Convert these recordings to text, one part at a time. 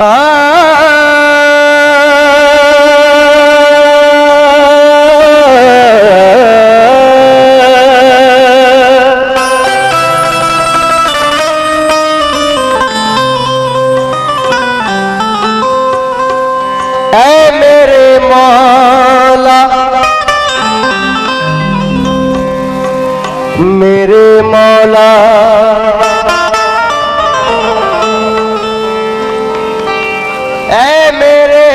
ऐ मेरे मौला मेरे मौला ऐ मेरे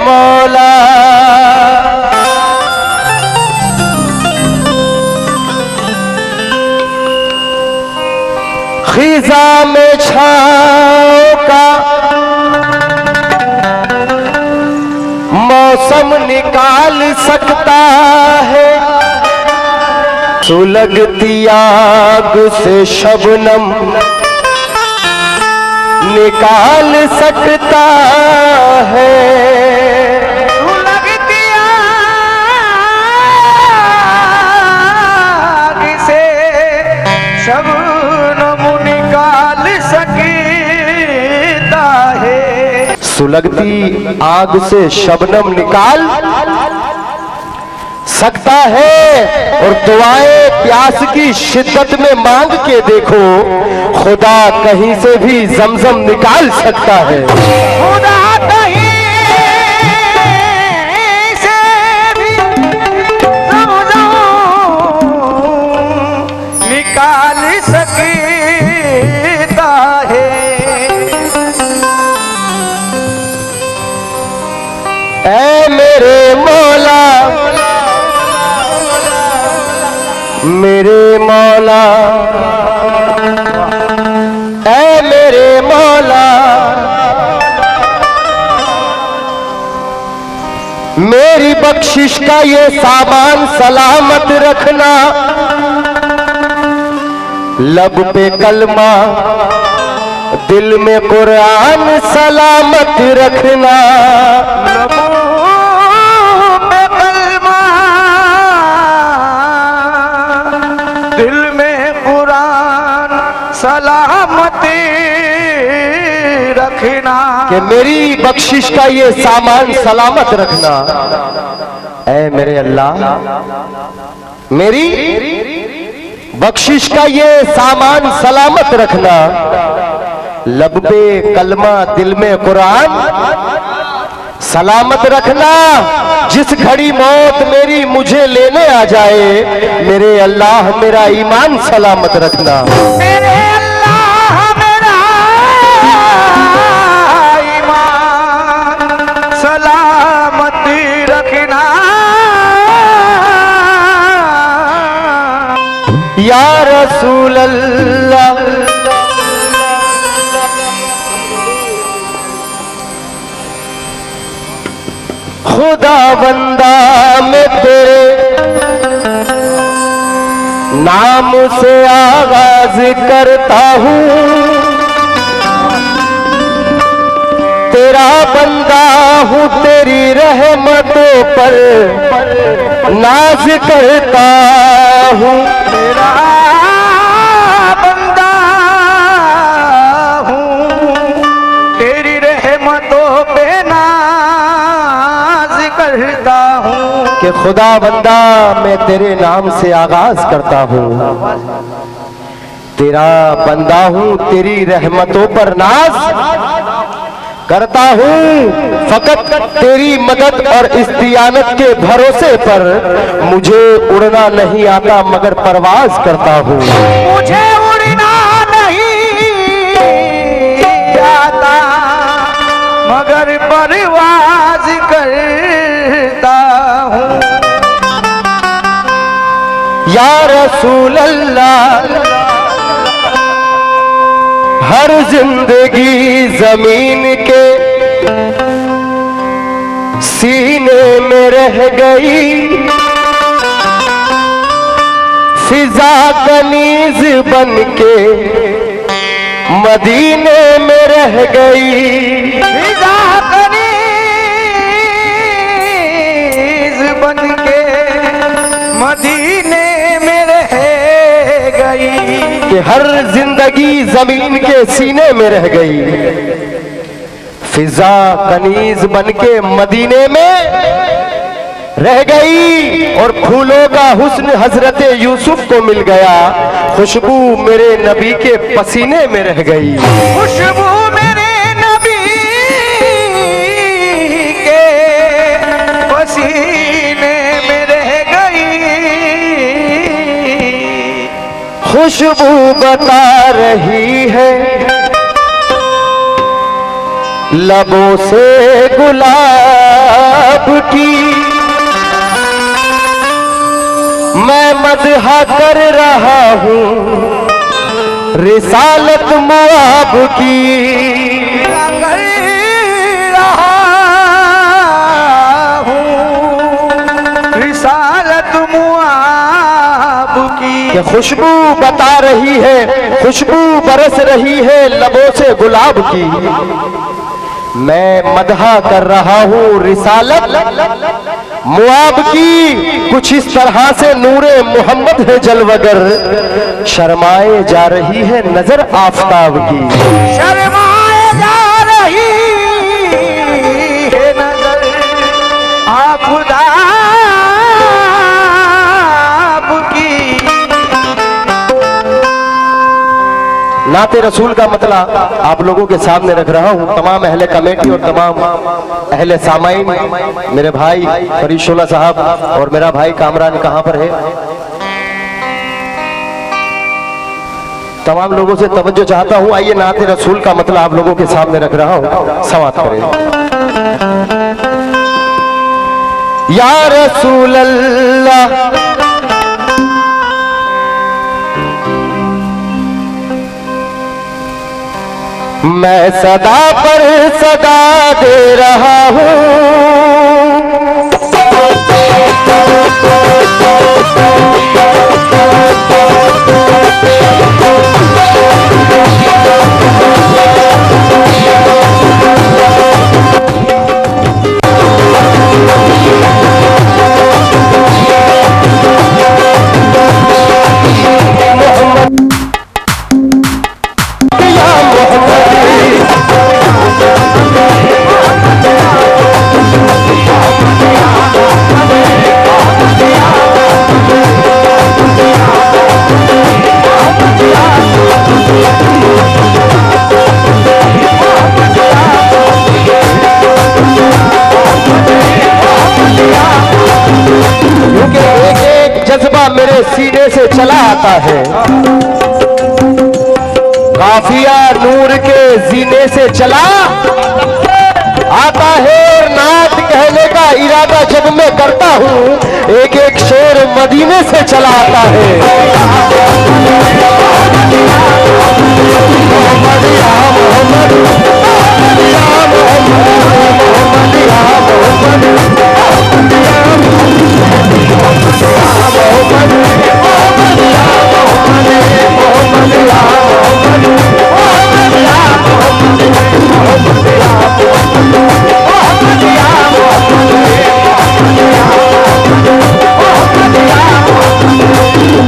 मौला खिजा में छाओ का मौसम निकाल सकता है, सुलगती आग से शबनम निकाल सकता है। सुलगती आग से शबनम निकाल सकता है। सुलगती आग से शबनम निकाल सकता है। और दुआएं प्यास की शिद्दत में मांग के देखो, खुदा कहीं से भी जमजम निकाल सकता है। खुदा कहीं से भी जमजम निकाल सकता है। ऐ मेरे मौला मेरे मौला ऐ मेरे मौला मेरी बख्शिश का ये सामान सलामत रखना, लब पे कलमा दिल में कुरान सलामत रखना। दिल में कुरान सलामती रखना। कि मेरी बख्शिश का ये सामान सलामत रखना। ऐ मेरे अल्लाह मेरी बख्शिश का ये सामान सलामत रखना, लब पे कलमा दिल में कुरान सलामत रखना। जिस घड़ी मौत मेरी मुझे लेने आ जाए, मेरे अल्लाह मेरा ईमान सलामत रखना। मेरे अल्लाह मेरा ईमान सलामती रखना। या रसूल अल्लाह खुदा बंदा मैं तेरे नाम से आगाज करता हूँ, तेरा बंदा हूँ तेरी रहमतों पर नाज करता हूँ। तेरा बंदा हूँ तेरी रहमतों पे नाज करता हूँ। कि खुदा बंदा मैं तेरे नाम से आगाज करता हूँ, तेरा बंदा हूँ तेरी रहमतों पर नाज करता हूँ। फकत तेरी मदद और इस्तियानत के भरोसे पर मुझे उड़ना नहीं आता मगर परवाज करता हूँ। मुझे उड़ना नहीं आता मगर परवाज करता हूँ। या रसूल अल्लाह हर जिंदगी जमीन के सीने में रह गई, फिजा कनीज बन के मदीने में रह गई। फिजा कनीज बन के मदीने में रह गई। कि हर जिंदगी जमीन के सीने में रह गई, फिजा कनीज बनके मदीने में रह गई, और फूलों का हुस्न हजरत यूसुफ को मिल गया, खुशबू मेरे नबी के पसीने में रह गई। खुशबू मेरे नबी के पसीने में रह गई। खुशबू बता रही है लबों से गुलाब की, मैं मदहा कर रहा हूँ रिसालत मुआब की। कर रहा हूँ रिसालत मुआब की। ये खुशबू बता रही है, खुशबू बरस रही है लबों से गुलाब की, मैं मदहा कर रहा हूँ रिसालत मुआब की। कुछ इस तरह से नूरे मोहम्मद है जलवगर, शर्माए जा रही है नजर आफताब की। शर्माए जा रही है नजर आफताब की। नाते रसूल का मतला आप लोगों के सामने रख रहा हूँ। तमाम अहले कमेटी और तमाम अहले सामाइन, मेरे भाई फरीद शोला साहब और मेरा भाई कामरान कहाँ पर है, तमाम लोगों से तवज्जो चाहता हूँ। आइए नाते रसूल का मतला आप लोगों के सामने रख रहा हूँ, समाप्त करें। या रसूल अल्लाह मैं सदा पर सदा दे रहा हूँ, मेरे सीने से चला आता है, काफिया नूर के जीने से चला आता है। नात कहने का इरादा जब मैं करता हूँ, एक एक शेर मदीने से चला आता है।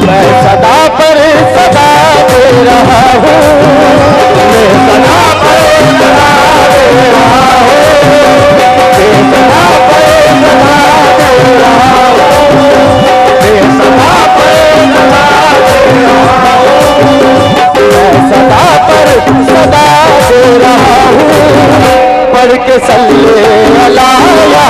मैं सदा पर सदा दे रहा हूँ, मैं सदा पर सदा दे रहा हूँ, मैं सदा पर सदा दे रहा हूँ, मैं सदा पर सदा दे रहा हूँ, मैं सदा पर सदा दे रहा हूँ। पढ़ के सल्ले अला या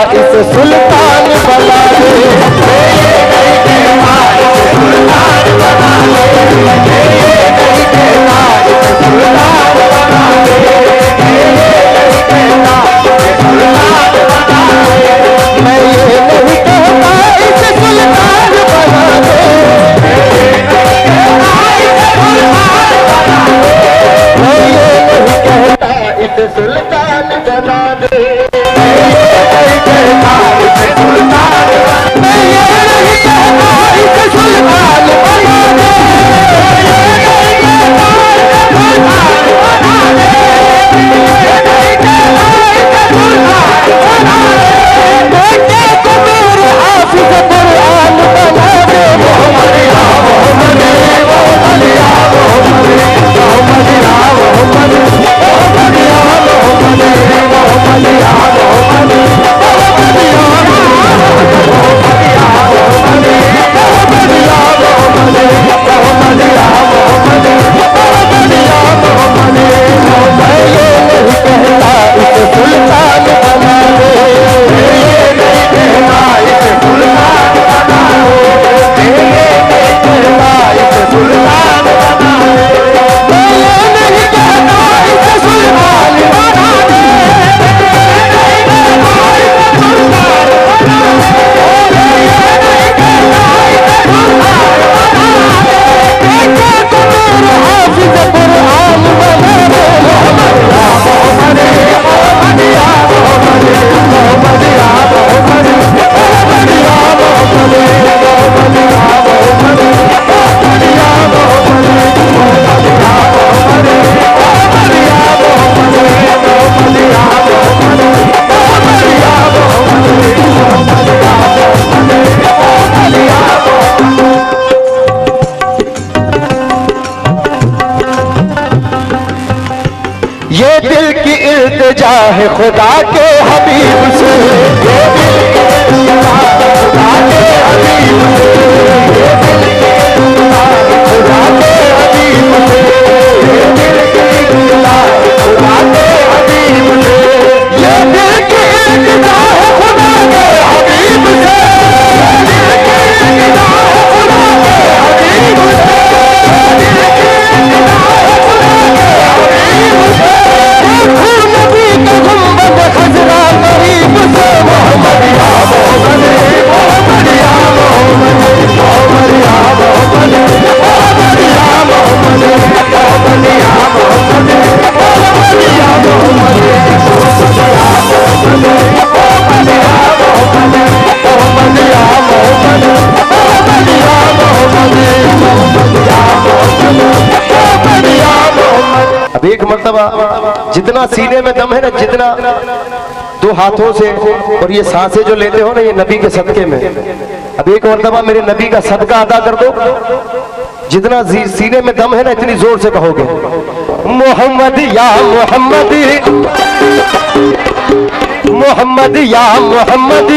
इसे सुल्तान बना दे। मैं ये नहीं कहता इसे सुल्तान बना दे। मैं ये नहीं कहता इसे सुल्तान बना दे। मैं ये नहीं कहता इसे सुल्तान बना दे। मैं ये नहीं कहता इसे सुल्तान बना दे। मैं ये नहीं कहता इसे सुल्तान बना दे। मैं ये नहीं कहता इसे सुल्तान बना दे। मैं ये नहीं कहता इसे सुल्तान बना दे। मैं ये नहीं कहता इसे सुल्तान बना दे। मैं ये नहीं कहता इसे सुल्तान बना दे। मैं ये नहीं कहता इसे सुल्तान बना दे। बेटे को मेरे हाफिज़ कुरान बना दे। मोहम्मद या मोहम्मद, मोहम्मद या मोहम्मद, मोहम्मद या मोहम्मद, मोहम्मद या मोहम्मद, मोहम्मद या मोहम्मद, मोहम्मद या मोहम्मद, मोहम्मद या मोहम्मद, मोहम्मद या मोहम्मद, मोहम्मद या मोहम्मद। मैं ये नहीं कहता इसे सुल्तान बना दे। मैं ये नहीं कहता इसे सुल्तान बना दे। मैं ये नहीं कहता इसे सुल्तान बना दे। मैं ये नहीं कहता इसे सुल्तान बना दे। मैं ये नहीं कहता इसे सुल्तान बना दे। मैं ये नहीं कहता इसे सुल्तान बना दे। बेटे को मेरे हाफिज़ कुरान बना दे। मोहम्मद या मोहम्मद, मोहम्मद या मोहम्मद, मोहम्मद या मोहम्मद, मोहम्मद या मोहम्मद, मोहम्मद या मोहम्मद, मोहम्मद या मोहम्मद, मोहम्मद या मोहम्मद, मोहम्मद या मोहम्मद, मोहम्मद या मोहम्मद, मोहम्मद या मोहम्मद, मोहम्मद या मोहम्मद, मोहम्मद या ये दिल की इल्तिजा है खुदा के हबीब से। ये दिल की इल्तिजा है खुदा के हबीब से। ये दिल की इल्तिजा है खुदा के हबीब से। ये दिल की इल्तिजा है खुदा के हबीब से। ये दिल की इल्तिजा है खुदा के हबीब से। ये दिल की इल्तिजा है खुदा के हबीब से। ये दिल की इल्तिजा है खुदा के हबीब से। नबी का गुंबद खजरा करीब से। मोहम्मद या मोहम्मद, मोहम्मद या मोहम्मद, मोहम्मद या मोहम्मद, मोहम्मद या मोहम्मद, मोहम्मद या मोहम्मद, मोहम्मद या मोहम्मद, मोहम्मद या मोहम्मद, मोहम्मद या मोहम्मद, मोहम्मद या मोहम्मद, मोहम्मद या मोहम्मद, मोहम्मद या मोहम्मद, मोहम्मद या मोहम्मद। अब एक मर्तबा जितना सीने में दम है ना, जितना दो हाथों से और ये सांसें जो लेते हो ना, ये नबी के सदके में। अब एक मर्तबा मेरे नबी का सदका अदा कर दो। जितना सीने में दम है ना, इतनी जोर से कहोगे मोहम्मद या मोहम्मद, मोहम्मद या मोहम्मद, मोहम्मद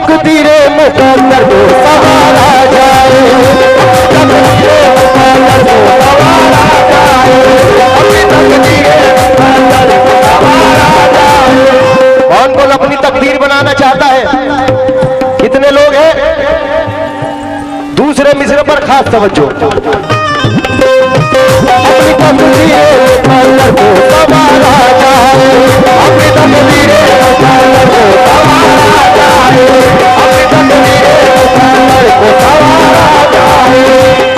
तकदीरे मुकद्दर को सवारा जाए, तकदीरे मुकद्दर को सवारा जाए, अपनी तकदीरे मुकद्दर को सवारा जाए। कौन कौन अपनी तकदीर बनाना चाहता है? कितने लोग हैं? दूसरे मिसरे पर खास तवज्जो। अपनी तकदीरे मुकद्दर को सवारा जाए, अपनी तकदीरे मुकद्दर को सवारा जाए, अपनी तकदीरे मुकद्दर को सवारा जाए,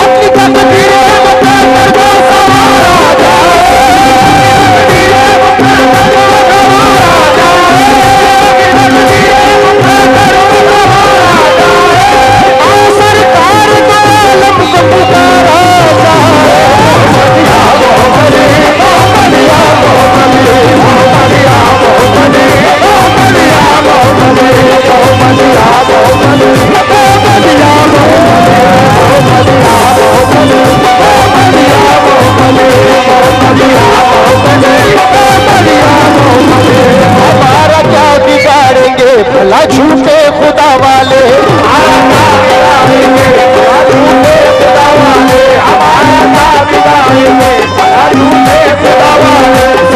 अपनी तकदीरे मुकद्दर को सवारा जाए, तकदीरे मुकद्दर को सवारा जाए, तकदीरे मुकद्दर को सवारा जाए। आओ सरकार को आलम को पुकारा जाए, हमारा क्या बिगाड़ेंगे भला झूठे खुदा वाले,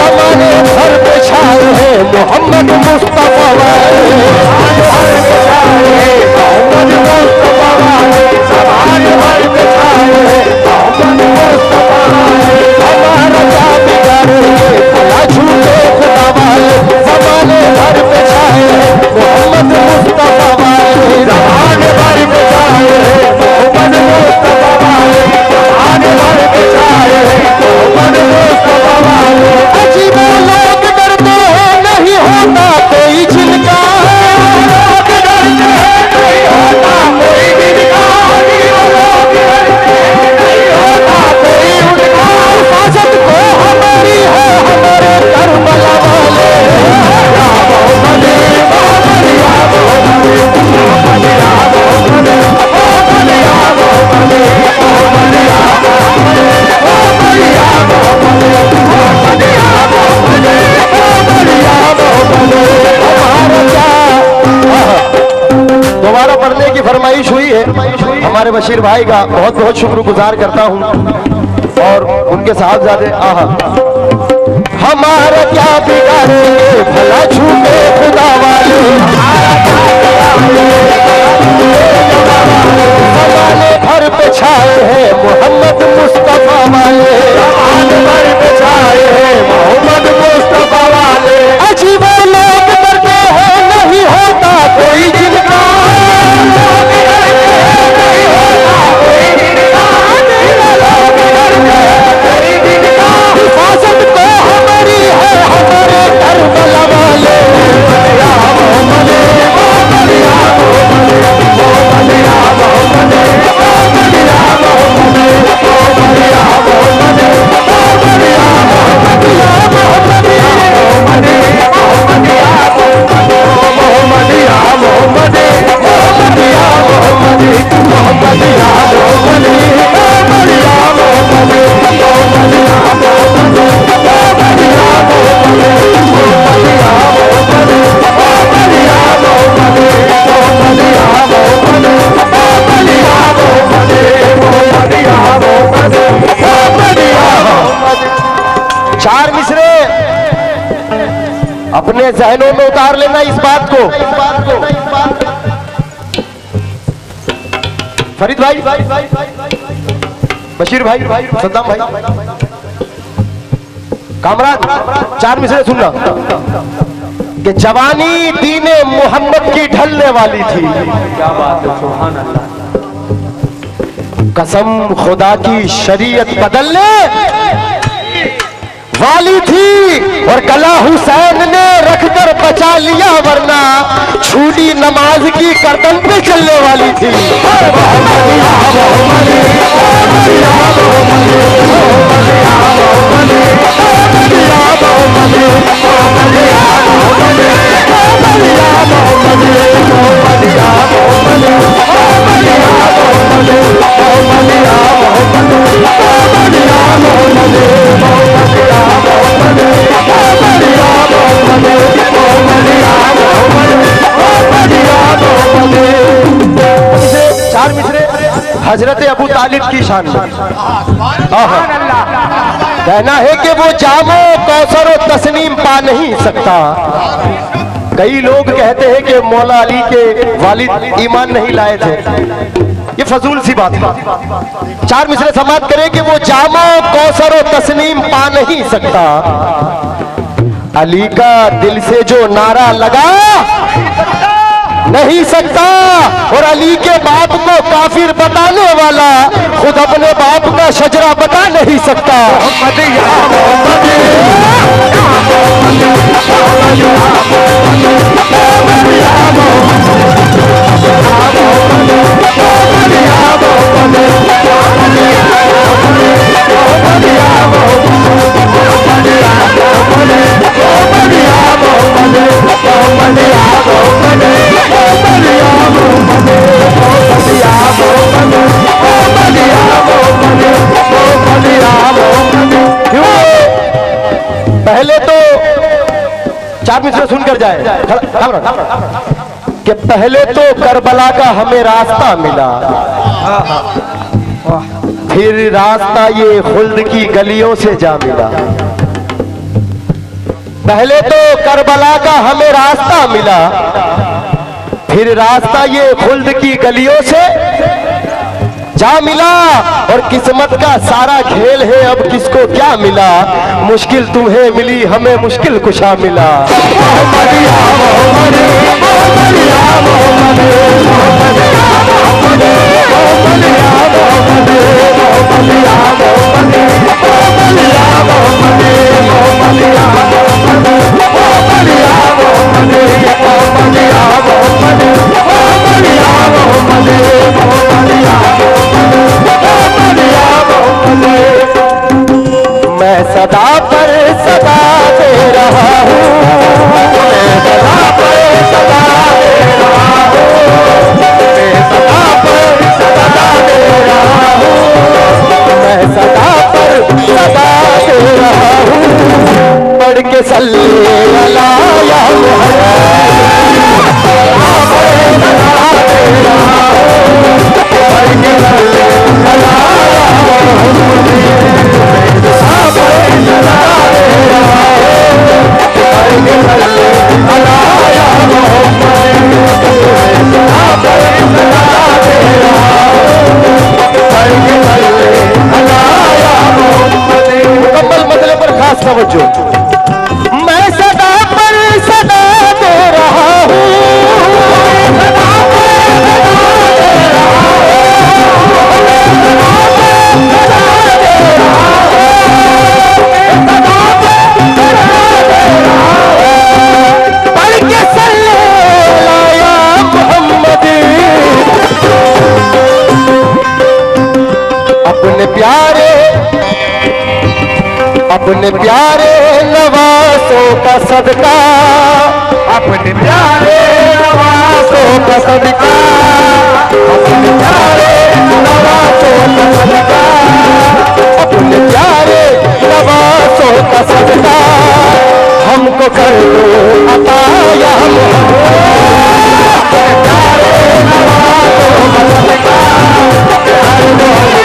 ज़माने भर पे छाए हैं मोहम्मद मुस्तफा वाले, मोहम्मद मुस्तफा वाले, ज़माने भर पे छाए हैं मोहम्मद मुस्तफा वाले। हमारा क्या बिगाड़ेंगे भला झूठे खुदा वाले, ज़माने भर पे छाए हैं मोहम्मद मुस्तफा वाले, ज़माने भर पे छाए हैं मोहम्मद मुस्तफा वाले, ज़माने भर पे छाए हैं मोहम्मद मुस्तफा वाले। अजीब लोग डरते हैं नहीं होता कोई जिनका, लोग डरते हैं नहीं होता कोई जिनका, लोग डरते हैं नहीं होता कोई उनका। हिफाजत को हमारी है हमारे करबला वाले, दोबारा पढ़ने की फरमाइश हुई है हमारे बशीर भाई का, बहुत बहुत शुक्रगुजार करता हूं और उनके साहबजादे। आहा, हमारा क्या बिगाड़ेंगे भला झूठे खुदा वाले, ज़माने भर पे छाए हैं मोहम्मद मुस्तफा वाले, ज़माने भर पे छाए हैं मोहम्मद मुस्तफा वाले। अजीब लोग डरते हैं नहीं होता कोई जिनका, नहीं होता कोई जिनका, लोग डरते हैं कोई जिनका। हिफाजत को हमारी है हमारे करबला वाले, या मोहम्मद मोहम्मद या मोहम्मद मोहम्मद या मोहम्मद मोहम्मद या मोहम्मद मोहम्मद या मोहम्मद मोहम्मद या मोहम्मद या मोहम्मद या मोहम्मद मोहम्मद या मोहम्मद मोहम्मद या मोहम्मद मोहम्मद या मोहम्मद मोहम्मद या मोहम्मद मोहम्मद या मोहम्मद मोहम्मद या मोहम्मद मोहम्मद या मोहम्मद मोहम्मद या मोहम्मद मोहम्मद या मोहम्मद मोहम्मद या मोहम्मद मोहम्मद या मोहम्मद मोहम्मद या मोहम्मद मोहम्मद या मोहम्मद। चार मिसरे अपने जहनों में उतार लेना इस बात को। फरीद भाई, बशीर भाई, सद्दाम भाई, कामरान, चार मिसरे सुनना कि जवानी दीने मोहम्मद की ढलने वाली थी। क्या बात है, सुभान अल्लाह। कसम खुदा की शरीयत बदलने वाली थी और गला हुसैन ने रखकर बचा लिया, वरना छूटी नमाज की गर्दन पे चलने वाली थी। हजरत अबू तालिब की शान में सुभान अल्लाह। कहना है कि वो जामो कौसर और तस्नीम पा नहीं सकता। कई लोग कहते हैं कि मौला अली के वालिद ईमान नहीं लाए थे, ये फजूल सी बात है। चार मिसरे समाप्त करें कि वो जामो कौसर और तस्नीम पा नहीं सकता। अली का दिल से जो नारा लगा नहीं सकता, और अली के बाप को काफिर बताने वाला खुद अपने बाप का शजरा बता नहीं सकता। पहले तो चार मिनट सुनकर जाए कि पहले तो करबला का हमें रास्ता मिला, फिर रास्ता ये खुल्द की गलियों से जा मिला। पहले तो करबला का हमें रास्ता मिला, फिर रास्ता ये खुल्द की गलियों से जा मिला। और किस्मत का सारा खेल है, अब किसको क्या मिला। मुश्किल तुम्हें मिली, हमें मुश्किल कुशा मिला। मैं सदा पर सदा दे रहा हूँ, मैं सदा पर सदा दे रहा हूँ, मैं सदा पर सदा दे रहा हूँ, मैं सदा पर सदा दे रहा हूँ। पढ़ के सल्ले अला या मुहम्मद, सदा दे रहा हूँ, पढ़ के सल्ले अला या मुहम्मद। मुकम्मल मसले पर खास तवज्जो। मैं सदा पर सदा दे रहा हूँ, अपने प्यारे नवासों का सदका, अपने प्यारे नवासों का सदका, अपने प्यारे नवासों का सदका, अपने प्यारे नवासों का सदका हमको कर दो अता या मोहम्मद। अपने प्यारे नवासों का सदका कर दो अता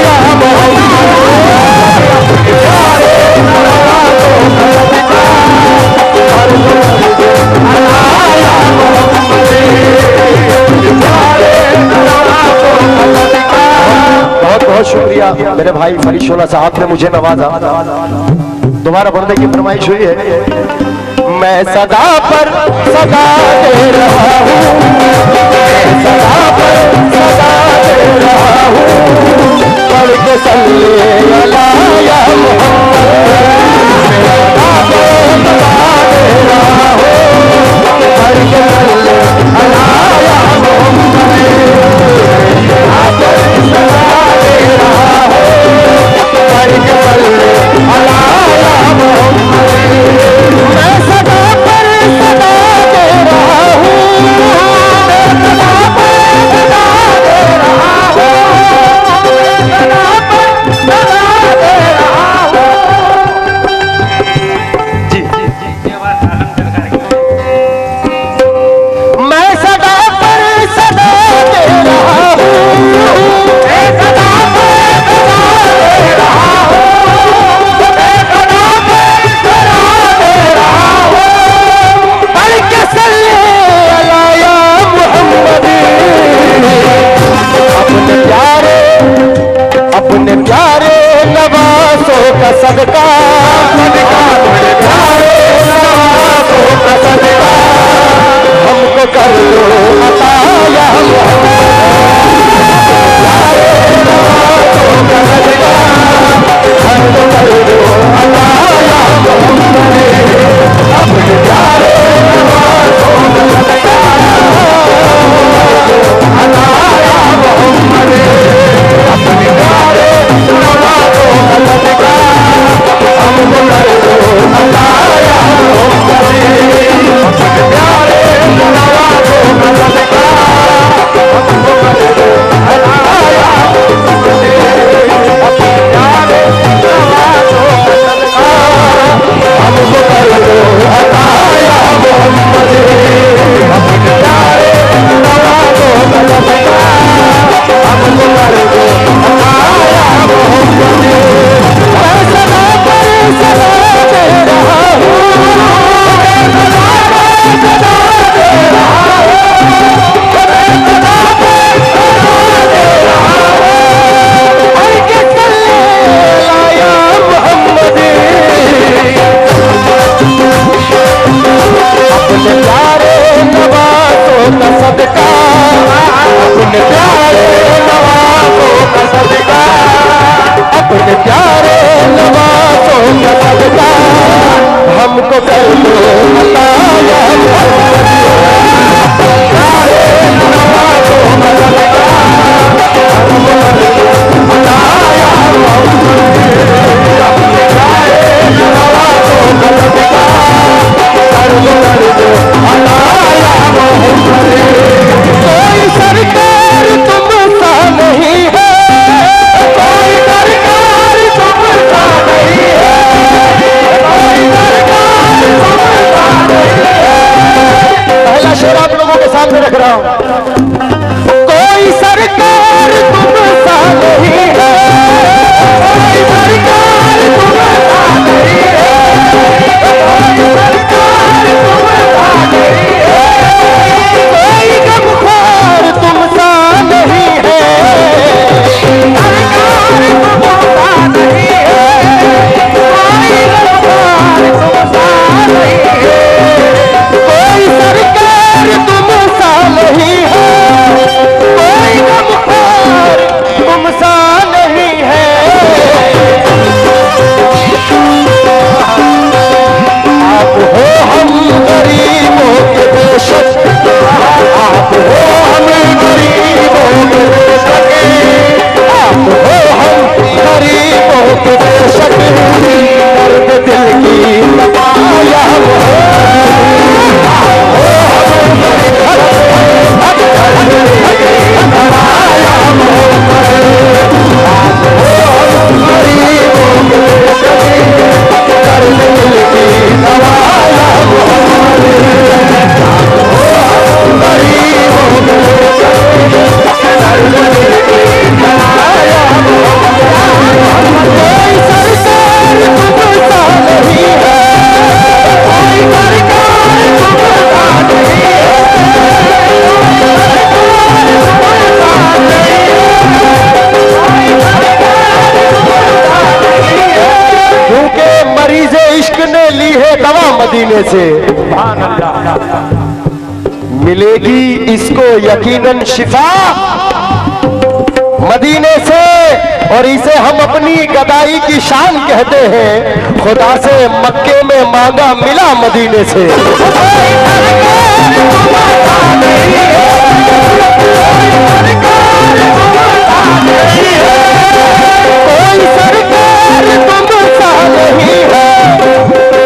या मोहम्मद। बहुत शुक्रिया मेरे भाई फरीशोला साहब ने मुझे नवाजा। दोबारा पढ़ने की फरमाइश हुई है। मैं सदा पर सदा दे रहा हूँ, मैं सदा पर सदा दे रहा हूँ, पढ़ के सल्ले अला या मुहम्मद। मैं सदा पर सदा दे रहा हूँ, पढ़ के सल्ले अला या मुहम्मद। मैं सदा पर सदा दे रहा हूँ, मैं सदा पर ध्यान से रख रहा हूं। कोई सरकार तुम सा नहीं है, कोई सरकार तुम सा नहीं है, कोई सरकार तुम सा नहीं है, कोई गमख्वार तुम सा नहीं है, सरकार तुम सा नहीं है, कोई गमख्वार तुम सा नहीं है, कोई सरकार तुम सा नहीं है, कोई गमख्वार तुम सा नहीं है। आप हो हम गरीबों के बेशक, आप हो हम गरीबों के बेशक, आप हो हम गरीबों के बेशक, दर्द दिल की दवाया मदीने से मिलेगी इसको यकीनन शिफा मदीने से, और इसे हम अपनी गदाई की शान कहते हैं। खुदा से मक्के में मांगा मिला मदीने से। कोई सरकार तुम सा नहीं है,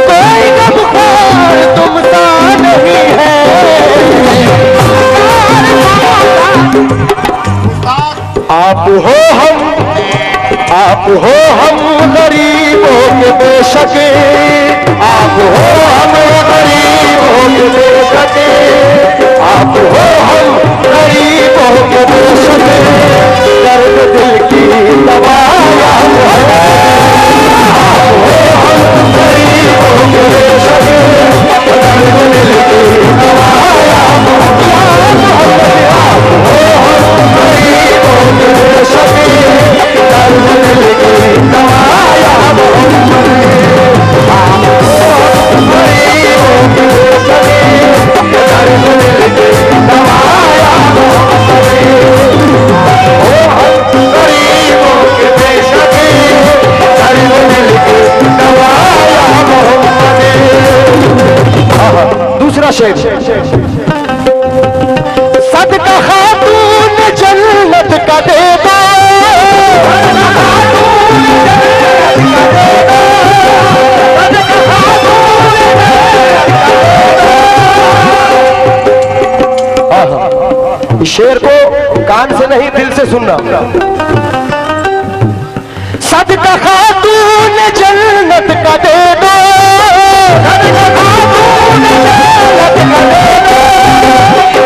कोई गमख्वार तुम सा नहीं है। आप हो हम गरीबों के बेशक, आप हो हम गरीबों के बेशक, आप हो हम गरीबों के बेशक, दर्द दिल की दवाया है। आप हो हम गरीबों के बेशक, दर्द दिल की दवाया है। आप हो हम गरीबों के बेशक, दर्द दिल की दवाया दूसरा शेर, सदका खातून जन्नत का दे दो, शेर को कान से नहीं दिल से सुनना। सदका खातून जन्नत का दे दो, सदका खातून जन्नत का दे दो,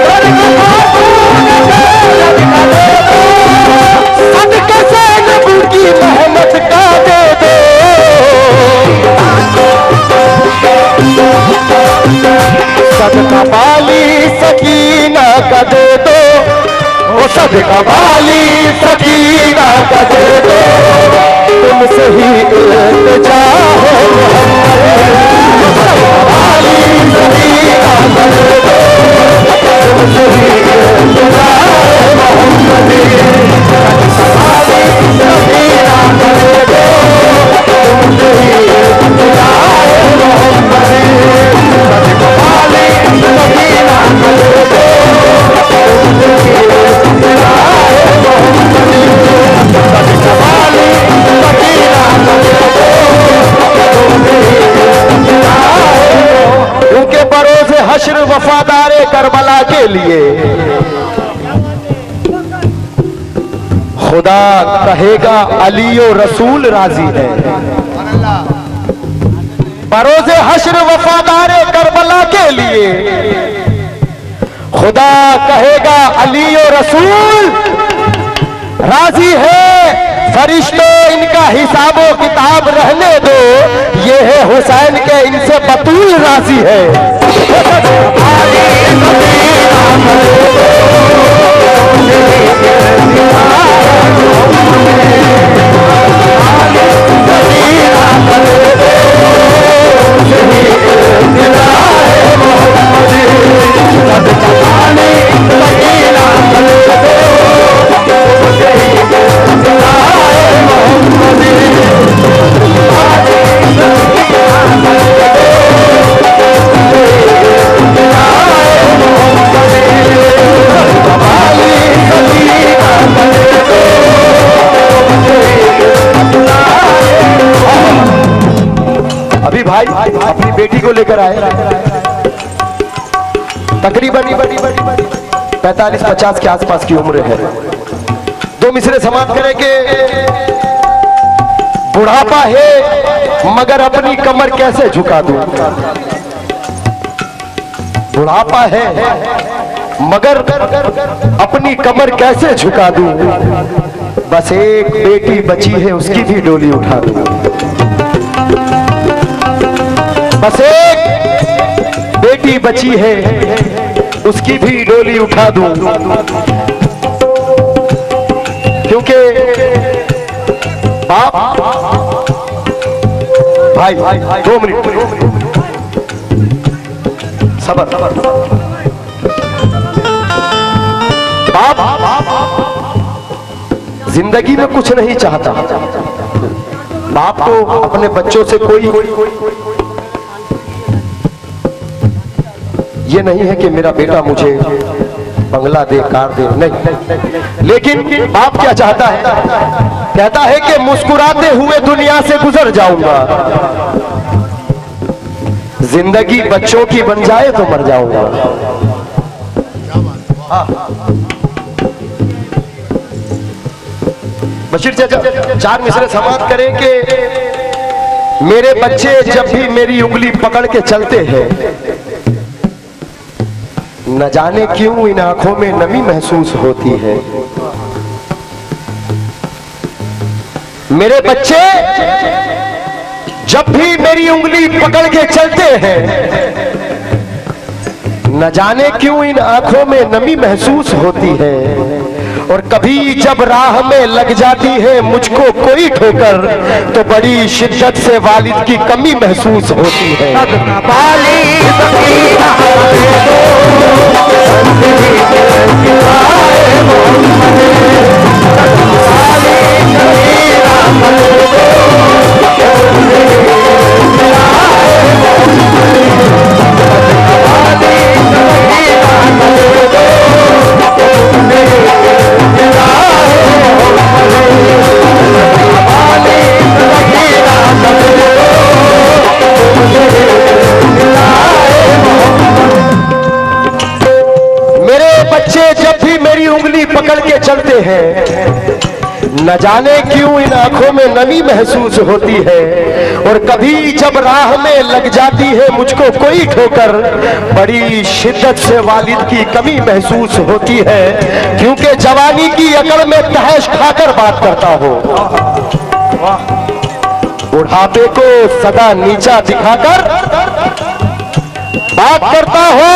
सदका खातून जन्नत का दे दो, सदका ज़ैनब की मेहनत का दे दो, सदका वाली सकीना का दे दो, वो सदका वाली सकीना का दे दो, तुमसे ही इल्तिजा है सदका वाली सकीना का दे दो, तुमसे ही इल्तिजा है मोहम्मद, सदका वाली सकीना का दे दो, तुमसे ही इल्तिजा है मोहम्मद, सदका वाली सकीना का दे दो, तुमसे ही इल्तिजा है मोहम्मद, सदका वाली सकीना का दे दो, तुमसे ही इल्तिजा है। उनके बरोज़े हश्र वफादारे करबला के लिए खुदा कहेगा अली और रसूल राजी है। बरोज़े हश्र वफादारे करबला के लिए खुदा कहेगा अली और रसूल राजी है, फरिश्तों इनका हिसाबो किताब रहने दो, ये है हुसैन के इनसे बतूल राजी है। अभी भाई अपनी बेटी को लेकर आए, तकरीबन 45-50 के आसपास की उम्र है। दो मिसरे समाप्त करें कि बुढ़ापा है मगर अपनी कमर कैसे झुका दूं, बुढ़ापा है मगर अपनी कमर कैसे झुका दूं, बस एक बेटी बची है उसकी भी डोली उठा दूं, बस एक बेटी बची है उसकी भी डोली उठा दूं, क्योंकि बाप भाई 2 मिनट सबर, बाप जिंदगी में कुछ नहीं चाहता, बाप को अपने बच्चों से कोई ये नहीं है कि मेरा बेटा मुझे बंगला दे, कार दे, नहीं, लेकिन बाप क्या चाहता है, कहता है कि मुस्कुराते हुए दुनिया से गुजर जाऊंगा, जिंदगी बच्चों की बन जाए तो मर जाऊंगा। बशीर चाचा 4 मिसरे समाप्त करें कि मेरे बच्चे जब भी मेरी उंगली पकड़ के चलते हैं, न जाने क्यों इन आंखों में नमी महसूस होती है। मेरे बच्चे जब भी मेरी उंगली पकड़ के चलते हैं, न जाने क्यों इन आंखों में नमी महसूस होती है, और कभी जब राह में लग जाती है मुझको कोई ठोकर, तो बड़ी शिद्दत से वालिद की कमी महसूस होती है। पकड़ के चलते हैं, न जाने क्यों इन आंखों में नमी महसूस होती है, और कभी जब राह में लग जाती है मुझको कोई ठोकर, बड़ी शिद्दत से वालिद की कमी महसूस होती है, क्योंकि जवानी की अकड़ में तहश खाकर बात करता हो, बुढ़ापे को सदा नीचा दिखाकर बात करता हो,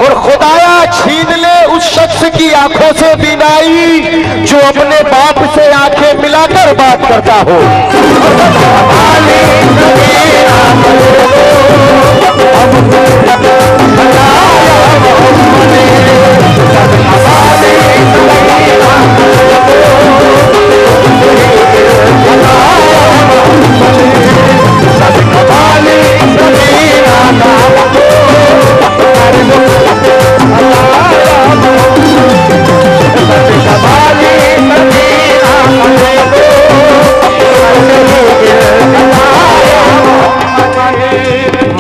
और खुदाया छीन ले उस शख्स की आंखों से बिनाई जो अपने बाप से आंखें मिलाकर बात करता हो।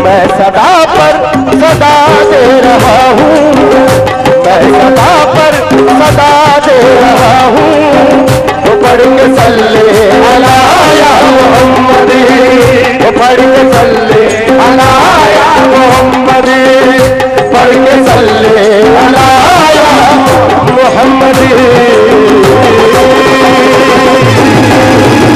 मैं सदा पर सदा दे रहा हूँ, मैं सदा पर सदा दे रहा हूँ, तो पढ़ के सल्ले